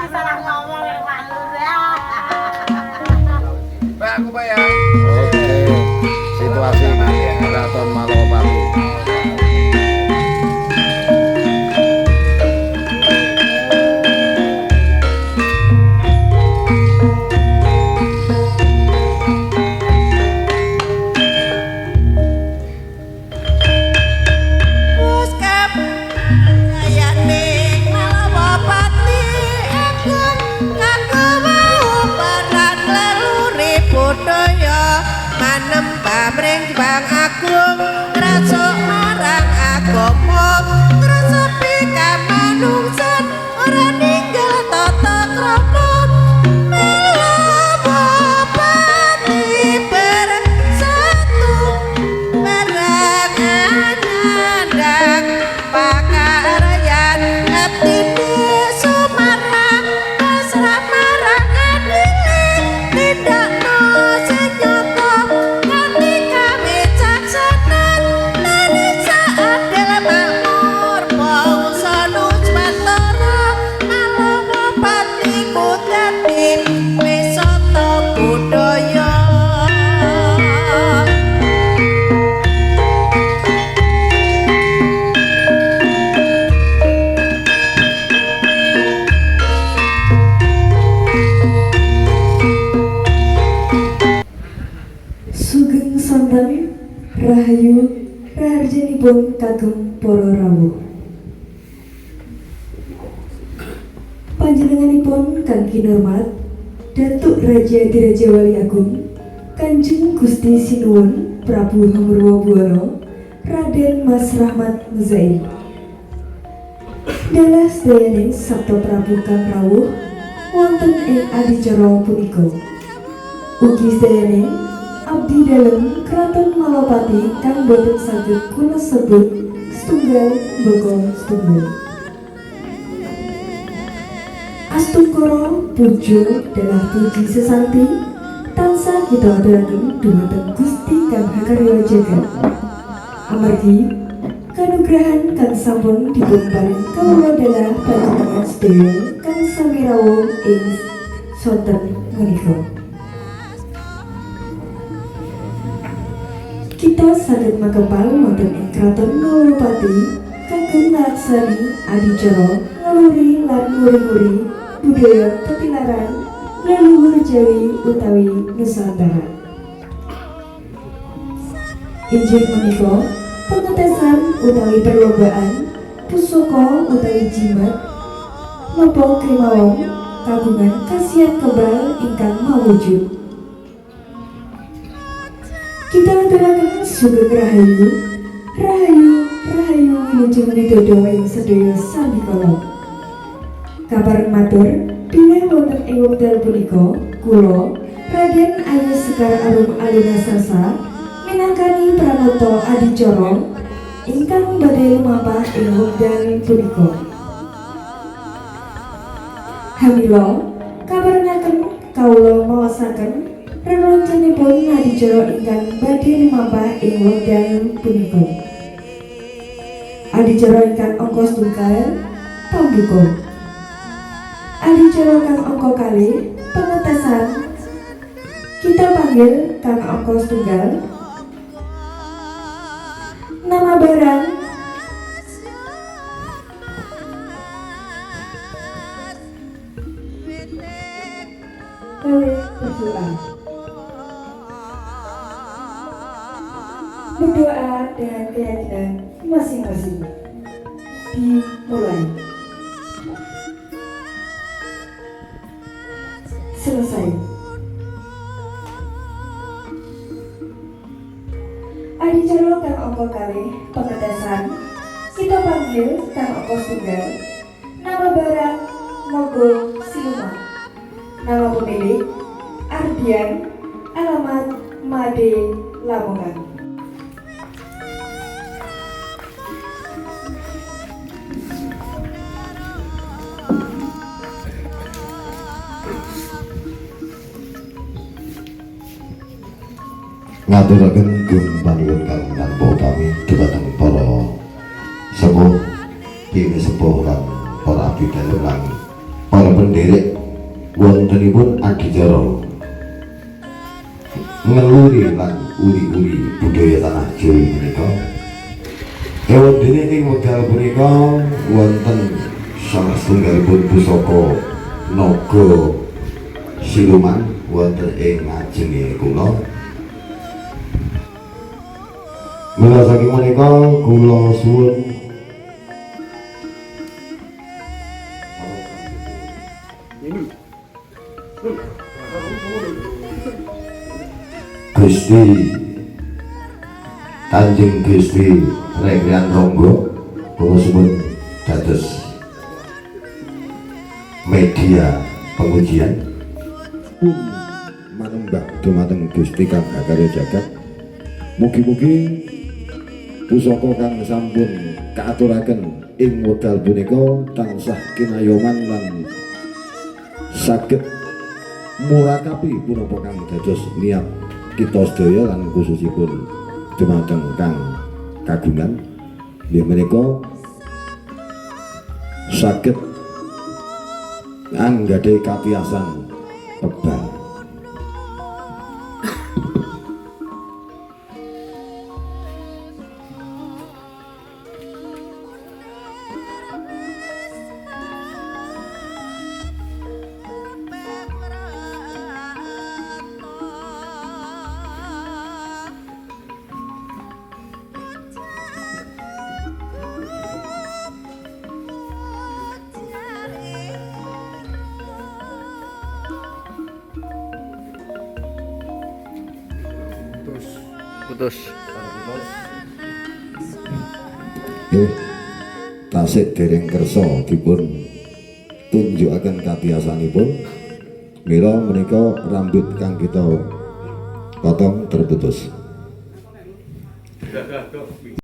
salah ngomong yang Pak Lur ya. Mbak aku bayar. Oke, situasi Keraton Malopati. Bang Agung ngrasuk marang agama ngresepi kamanungsan ora ninggal tata krama melopati bersatu barang anyandang pakaryan atine sumarang pasrah marang adile tindakno sing nyata nganti kami caksanan nari saadil makmur bangsa nuswantara Malopati ku dadi wisata budaya. Sugeng sonten rahayu raharjanipun kagem para rawuh. Panjenenganipun kang kinurmat Datuk Raja Diraja Wali Agung Kanjeng Gusti Sinuwun Prabu Hamurwabuwana Raden Mas Rahmat Muzaim. Dalah sedayaning Sabto Prabu kang rawuh wonten ing adicara punika. Ugi sedayaning abdi dalem Kraton Malopati kang boten saged kula sebut setunggal boko setunggal. Astungkara pujo dalah puji sesanti tansah kita aturaken dumateng Gusti kang hakarya jagat. Amargi kanugrahan kang sampun dipunparing kawula dalah panjenengan sedaya kang sami rawuh ing sonten menika. Kita saged makepal wonten ing Kraton Malopati kagem nlaksani adicara ngaluri lan nguri-nguri budaya petilaran leluhur Jawi utawi Nusantara. Injil menika pengetesan utawi perlombaan pusaka utawi jimat napa kemawon kagungan khasiat kebal ingkang mawujud. Kita aturaken sugeng rahayu, rahayu, rahayu wilujeng widodo ing sedaya sandikala. Kabar matur bilih wonten ing wekdal punika kula Raden Ayu Sekar Arum Alunasasa minangkani pranata adicara ingkang badhe lumampah ing wekdal punika. Hamila kabarengaken kawula maosaken rerencanipun adicara ingkang badhe lumampah ing wekdal punika. Adicara ingkang angka setunggal pambuka. Adicara kang angka kalih pengetesan kita panggil kang angka setunggal nama barang kalih berdoa. Berdoa dengan keyakinan masing-masing. Dimulai. Selesai. Adicara kang angka kalih pengetesan kita panggil kang angka setunggal nama barang Mogo Siluman. Nama pemilik Ardian, alamat Made Lamongan. Ngaturaken gung panuwun kang nampa kami dhumateng para sepuh, dene sepuh lan para abdi dalem lan para penderek wontenipun adicara ngeluri lan uri-uri budaya tanah Jawi menika. Ewan dene ing wekdal punika wonten salah setunggalipun pusaka naga siluman wonten ing ngajenge kula. Mila saking menika kula suwun Gusti Kanjeng Gusti Rekrian Ronggo kula suwun dados media pengujian pun manembah dumateng Gusti Kang Hakarya Jagat. Mugi-mugi pusaka kang sampun kaaturaken ing wekdal punika tansah kinayoman lan saged murakapi punapa kang dados niat kita sedaya lan khususipun dumateng kang kagungan inggih menika saged anggadhahi katiasan pebal. Putus. Tasik dereng kersa dipun tunjukaken katiasanipun. Mila menika rambut kang kita potong terputus.